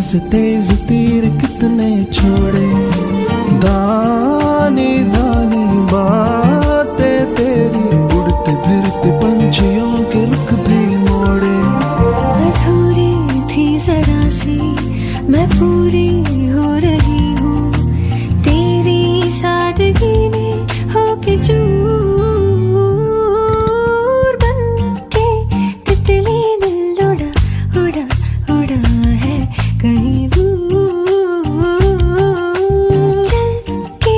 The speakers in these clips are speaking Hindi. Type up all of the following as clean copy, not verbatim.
से तेज तीर कितने छोड़े, दानी दानी बातें तेरी, उड़ते फिरते पंछियों के रुख भी मोड़े। अधूरी थी जरा सी मैं पूरी हो रही हूँ, तेरी सादगी में होके चूर बन के तितली दिल उड़ा उड़ा उड़ा है कहीं दूर, चल के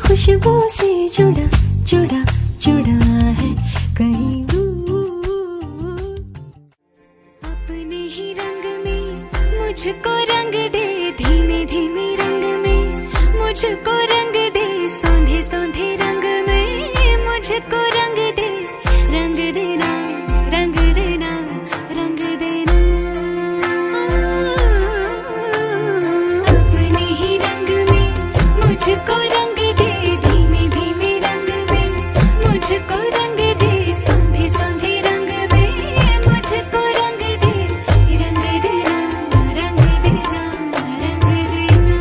खुशबू से जुड़ा जुड़ा जुड़ा है कहीं दूर। अपने ही रंग में मुझको रंग दे, धीमे धीमे रंग में मुझको रंग दे, सौंधे सौंधे रंग में मुझको रंग दे, रंग देना रंग देना रंग देना। अपने ही रंग में मुझको रंग दे, धीमे धीमे रंग में मुझको रंग दे, सौंधे सौंधे रंग में मुझको रंग दे, रंग देना रंग देना रंग देना।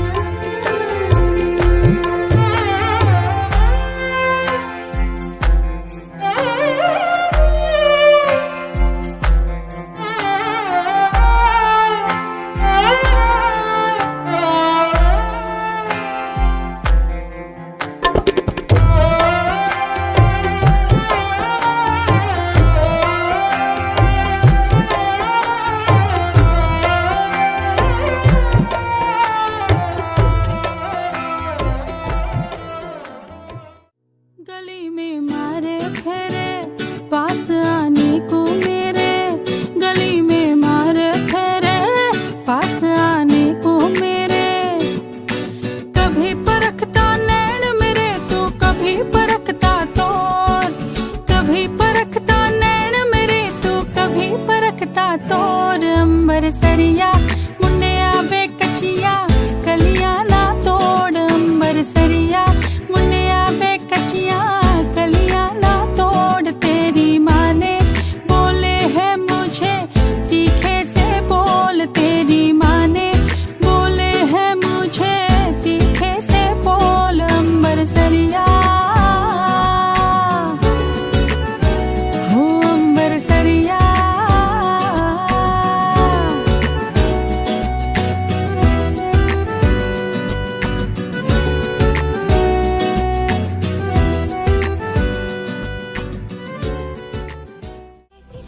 गली में मारे फेरे पास आने को मेरे, गली में मारे फेरे पास आने को मेरे, कभी परखता नैन मेरे तो कभी परखता तोर, कभी परखता नैन मेरे तो कभी परखता तोर। अंबर सरिया मुन्ने आवे कचिया कलिया ना तोड़, अंबर सरिया मुन्ने आवे कचिया कलिया ना तोड़। तेरी माँ ने बोले है मुझे तीखे से बोल, तेरी माँ ने बोले है मुझे तीखे से बोल। अंबर सरिया हो अंबर सरिया,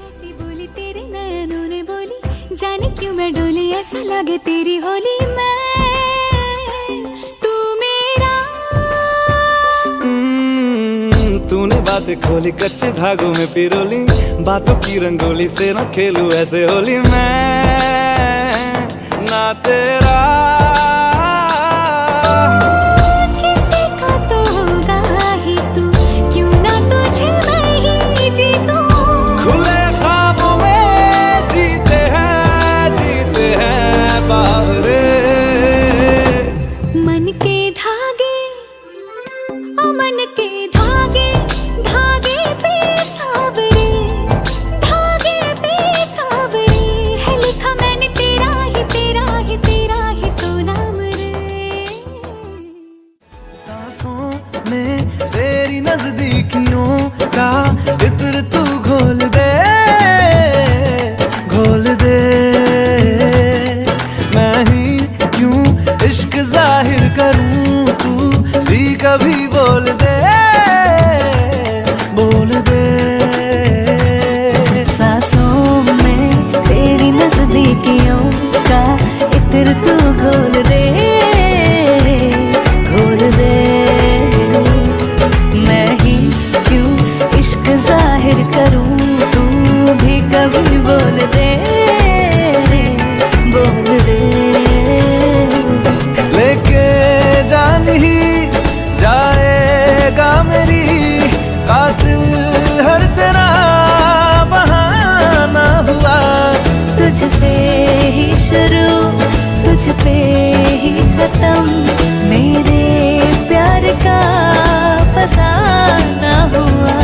ऐसी बोली तेरे नयनों ने बोली, जाने क्यों मैं डोली ऐसा लगे तेरी होली में तू मेरा। तूने बातें खोली कच्चे धागों में पिरोली, बातों की रंगोली से न खेलूं ऐसे होली मैं ना तेरा। किसी का तो होगा ही तू, क्यों ना तुझे मैं ही जीतूं। खुले ख्वाबों में जीते हैं बाहरे, मन के धागे ओ मन के धागे, धागे पे सावरे, धागे पे सावरे है लिखा मैंने तेरा ही तेरा ही तेरा ही तो नाम रे। सांसों में तेरी नजदीकियों का इत्र तू घोल दे, घोल दे। मैं ही क्यों इश्क जाहिर करूं, तू भी कभी बोल दे, बोल दे। सांसों में तेरी नजदीकियों का इत्र तू घोल दे, घोल दे। मैं ही क्यों इश्क जाहिर करूं, तू भी कभी बोल दे, बोल दे। लेके जान ही जाएगा मेरी, कातिल हर तेरा बहाना हुआ। तुझसे ही शुरू तुझ पे ही खत्म, मेरे प्यार का फसाना हुआ।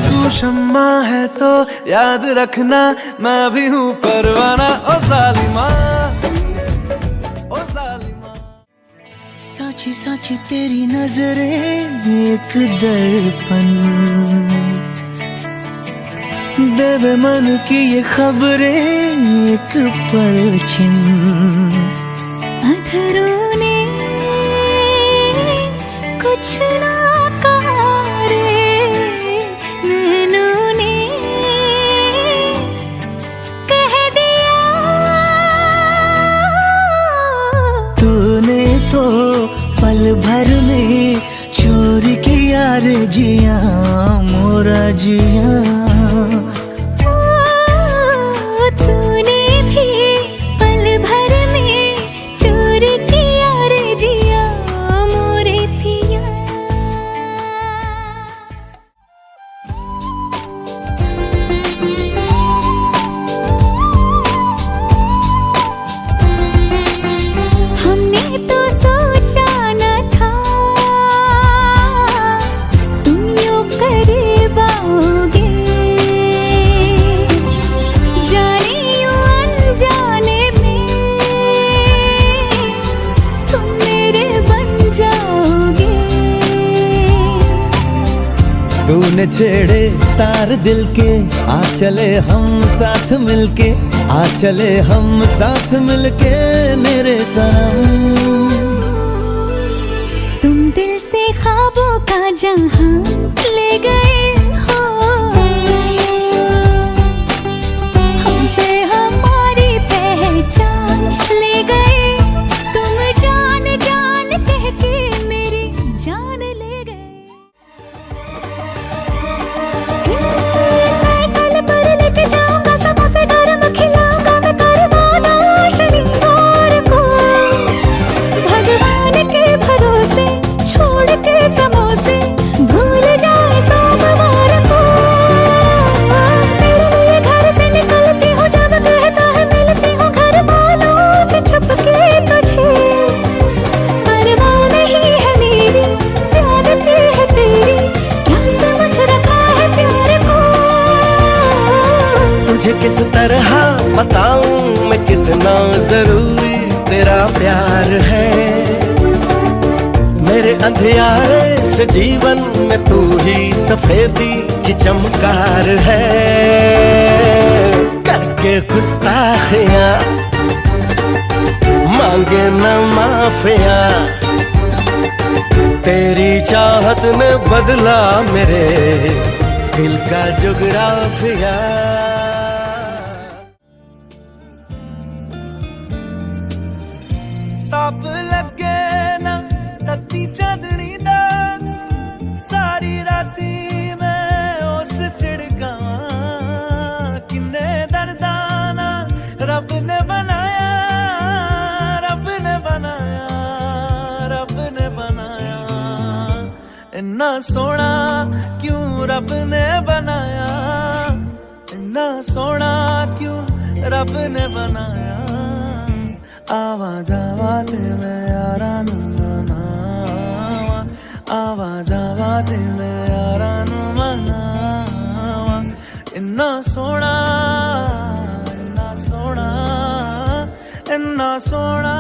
तू शम्मा है तो याद रखना, मैं भी हूँ परवाना ओ जालिमा। सच्ची सच्ची तेरी नजरें एक दर्पण, देवे मन की ये खबरें एक पलछिन। अधरों ने कुछ ना कहा रे, नैनों ने कह दिया। तूने तो पल भर में चोरी किया रे जिया मोरा जिया। तूने भी पल भर में चोरी किया रे जिया मोरे पिया। हमने तो सोचा न था तुम यूं करीब आओगे, जाने यूं अनजाने में तुम मेरे बन जाओगे। तूने छेड़े तार दिल के, आ चले हम साथ मिलके, आ चले हम साथ मिलके मेरे सनम। तुम दिल से ख्वाबों का जहां ले गए हो, हमसे हमारी पहचान ले गए। तुम जान जान कह के मेरी जान ले गए। साइकिल पर लेके जाऊंगा समोसे गरम खिलाऊंगा मैं करवाना शनिवार को, भगवान के भरोसे छोड़ के समोसे भूल जाए सोमवार को। तेरे लिए घर से निकलती हूँ जब कहता है मिलती हूँ घर वालों से छुप के तुझे। परवाह नहीं है मेरी ज़्यादती है तेरी, क्या समझ रखा है प्यार को। तुझे किस तरह बताऊं मैं कितना जरूरी तेरा प्यार है। मेरे अंधियारे से जीवन में तू ही सफेदी की चमकार है। करके गुस्ताखियां मांगे न माफिया, तेरी चाहत ने बदला मेरे दिल का जुगराफिया। ताप लगे ना तत्ती चांदनी दा, सारी राती मैं उस छिड़कावा। किन्ने दर्दां नाल रब ने बनाया, रब ने बनाया, रब ने बनाया। इन्ना सोहना क्यों रब ने बनाया, इन्ना सोहना क्यों रब ने बनाया। आवा जावा ते मैं यारा नू मनावा, आवा जावा ते मैं यारा नू मनावा। इन्ना सोहना, इन्ना सोहना, इन्ना सोहना।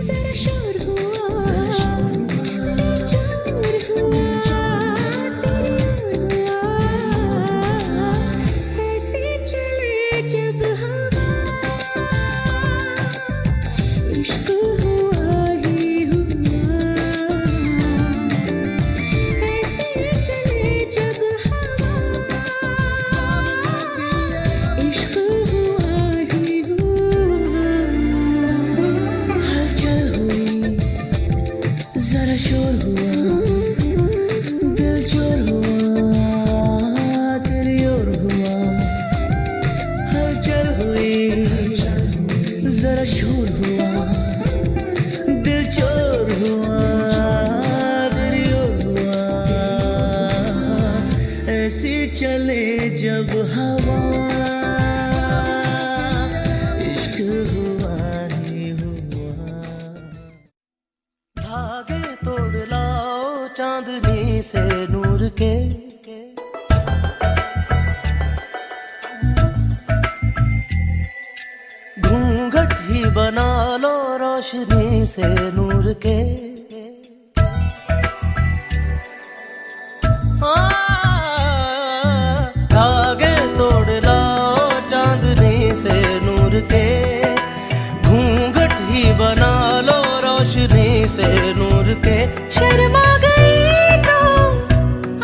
जरा शोर हुआ, चोर हुआ, तेरी हुआ। ऐसे चले जब हवा, इश्क हुआ ही हुआ। ऐसे चले जब हवा, इश्क हुआ ही हुआ। हलचल हुई, जरा शोर हुआ, दिल चोर हुआ, तेरी ओर हुआ। हलचल हुई, जरा शोर हुआ, दिल चोर हुआ, तेरी ओर हुआ। ऐसी चले जब हवा, इश्क हुआ ही हुआ। धागे तोड़ लाओ चांदनी से नूर के, बना लो रोशनी से नूर के। धागे तोड़ लाओ चांदनी से नूर के। घूंघट ही बना लो रोशनी से नूर के। शर्मा गई तो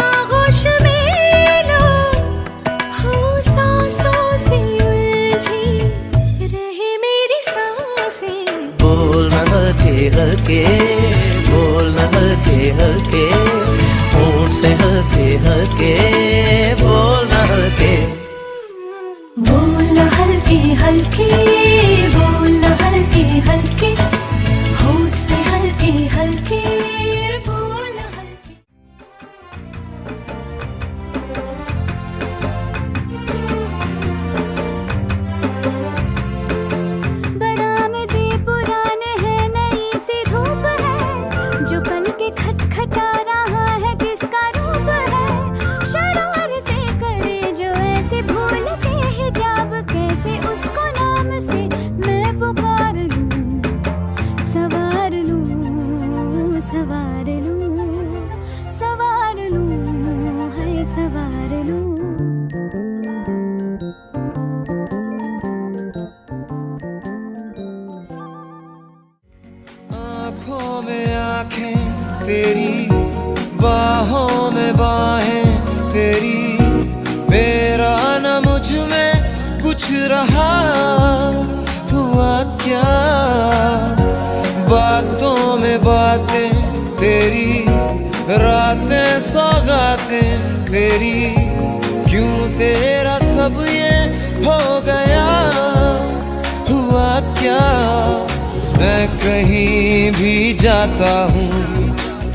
आगोश में लो, हो सांसों से उलझी रहे मेरी सांसें। बोल न हल्के हल्के, बोल न हल्के हल्के, होंठ से हल्के हल्के, बोल न हल्के। बोल न हल्के हल्के, बोल न हल्के हल्के, होंठ से हल्के हल्के, बोल न हल्के। बरामदे पुराने हैं, नई सी धूप है, जो पल के खटखटा रहा है किसका रूप है। शरारतें करे जो ऐसे भूल के हिजाब, कैसे उसको नाम से मैं पुकार लूं। सवार लूं, सवार लूं, सवार लूं, है सवार लूं। आँखों में आँखें तेरी, बाहों में बाहें तेरी, मेरा न मुझ में कुछ रहा हुआ क्या। बातों में बातें तेरी, रातें सौगातें तेरी, क्यों तेरा सब ये हो गया हुआ क्या। मैं कहीं भी जाता हूँ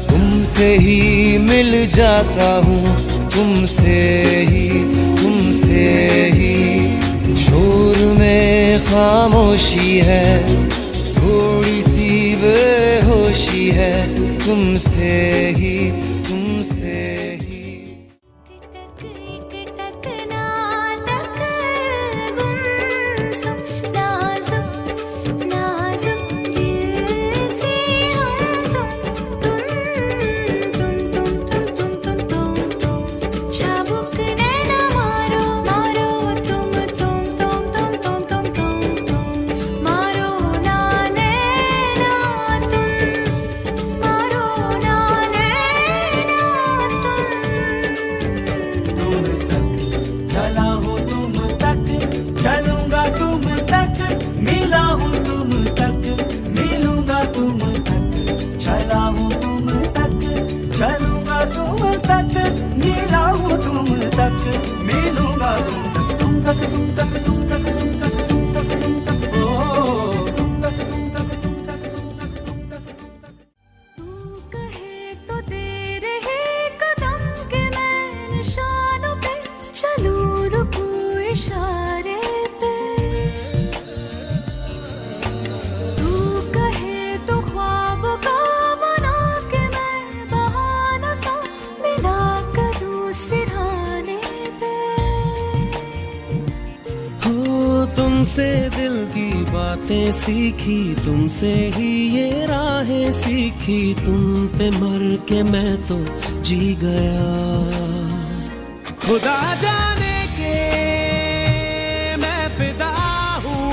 तुमसे ही मिल जाता हूँ, तुमसे ही। शोर में खामोशी है, थोड़ी सी बेहोशी है, तुमसे ही, तुमसे ही। एक टक नाटक गुमसुम, नाजुक नाजुक दिल से हम तुम। चाबुक नैना मारो मारो तुम, मारो ना नैना तुम, मारो ना नैना तुम। तुम तक चला हूँ, तुम तक चलूंगा, तुम तक मिला हूँ, तुम तक मिलूंगा, तुम तक चला हूँ, तुम तक चलूंगा, तुम तक मिला हूँ, तुम तक मिलूंगा, तुम तक, तुम तक, तुम तक, तुम तक, तुम तक, तुम तक, ओ तुम तक, तुम तक, तुम तक, तुम तक, तुम तक, तुम तक। तू कहे तो तेरे ही कदम के मैं निशानों पे चलूं, रुकूं इशारे पे। तू कहे तो ख्वाब का बना के मैं बहाना सा मिला करूं सिरहाने पे। हो तुमसे दिल की बातें सीखी, तुमसे ही ये राहें सीखी, तुम पे मर के मैं तो जी गया। खुदा जाने के मैं फिदा हूँ,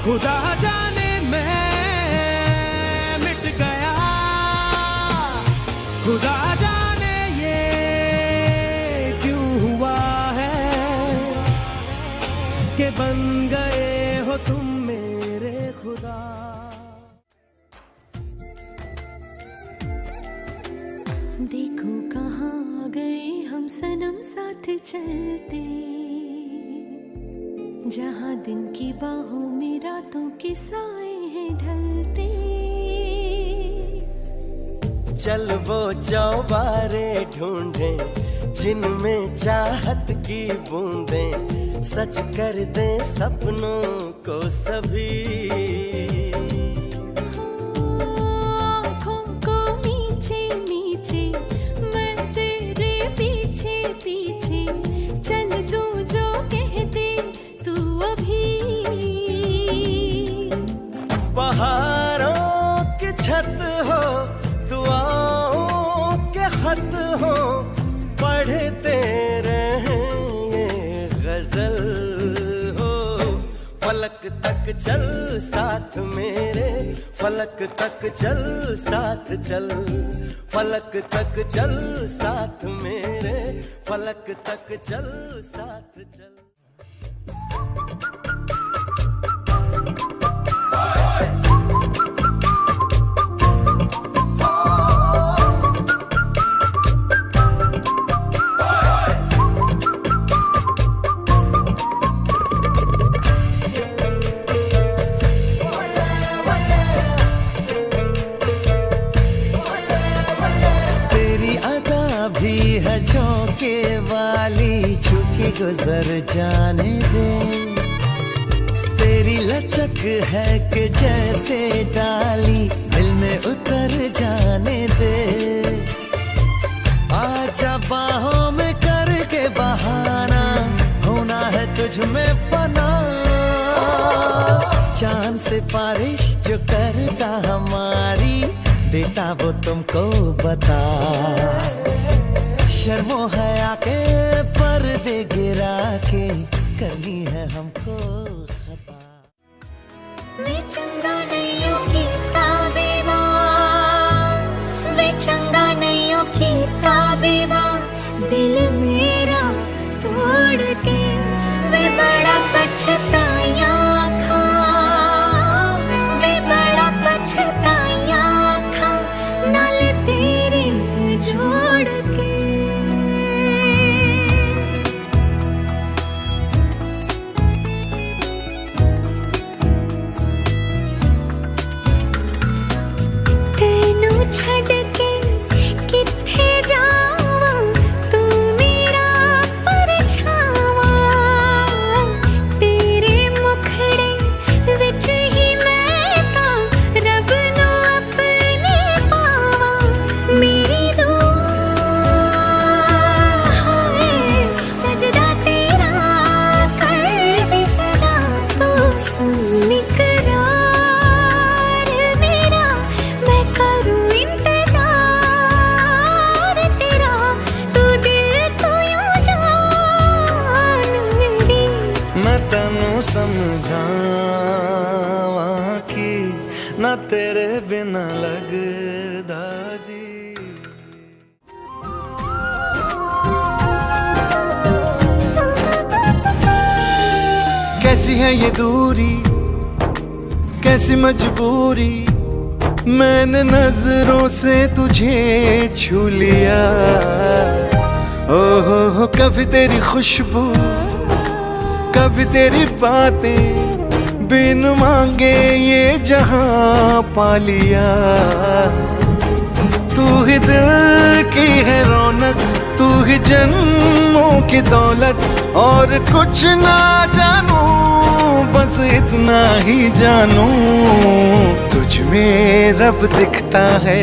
खुदा जाने मैं मिट गया। खुदा जाने ये क्यों हुआ है कि बन गए हो तुम मेरे खुदा। देखो कहाँ गए हम सनम साथ चलते, जहाँ दिन की बाहों में रातों के साए हैं ढलते। चल वो चौबारे ढूंढे जिनमें चाहत की बूंदें सच कर दे सपनों को सभी। आँखों को मीचे मीचे मैं तेरे पीछे पीछे चल दूं जो कह दे तू अभी। तक चल साथ मेरे, फलक तक चल साथ चल, फलक तक चल साथ मेरे, फलक तक चल साथ चल। झोंके वाली झुकी गुजर जाने दे, तेरी लचक है कि जैसे डाली दिल में उतर जाने दे। आजा बाहों में करके बहाना, होना है तुझ में फना, चांद से बारिश जो करता हमारी, देता वो तुमको बता। शर्मो हया के पर्दे गिरा के करनी है हमको खता। वे चंगा नैयों की ताबीबा, वे चंगा नैयों की ताबीबा, दिल मेरा तोड़ के वे बड़ा पछताया खा, वे बड़ा पछताया खा, नाल तेरे जोड़ के। छड़ के किथे जावा, तू मेरा परछावा, तेरे मुखड़े विच ही मैं तां रब नू अपने पावा। मेरी दुआ है सजदा तेरा कर दे सदा, तू सुन इकरार मेरा, मैं करूं समझावा कि ना तेरे बिना लगदा जी। कैसी है ये दूरी, कैसी मजबूरी, मैंने नजरों से तुझे छू लिया। ओहो कभी तेरी खुशबू, कभी तेरी बातें, बिन मांगे ये जहां पा लिया। तू ही दिल की है रौनक, तू ही जन्मों की दौलत, और कुछ ना जानू बस इतना ही जानू, तुझ में रब दिखता है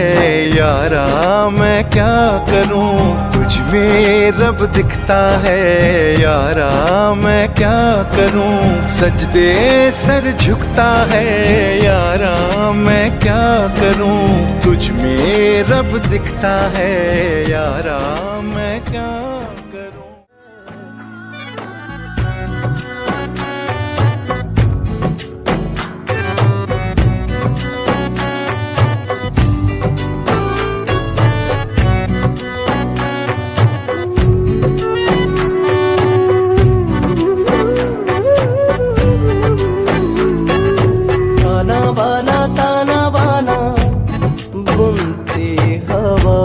यारा मैं क्या करूं, तुझ में रब दिखता है यारा मैं क्या करूं, सजदे सर झुकता है यारा मैं क्या करूं, तुझ में रब दिखता है यारा मैं क्या करूं। ताना बाना बुनती हवा,